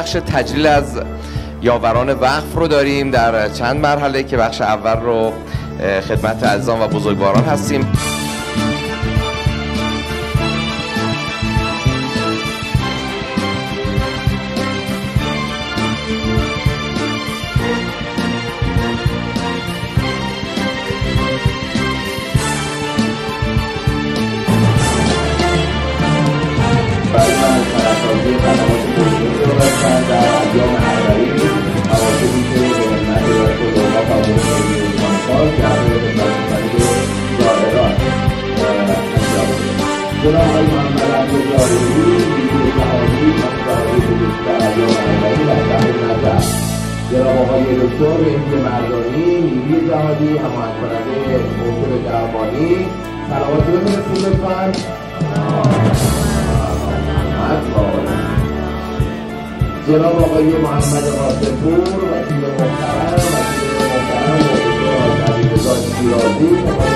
بخش تجلیل از یاوران وقف رو داریم در چند مرحله که بخش اول رو خدمت عزیزان و بزرگواران هستیم. جناب آقای دکتر مهدی مردانی، نیروی جهادی، هماهنگ کننده موضوع درمانی، سلامات بفرستید لطفاً. جناب آقای محمد قاسم‌پور، وکیل محترم موضوع عزیزرضا شیرازی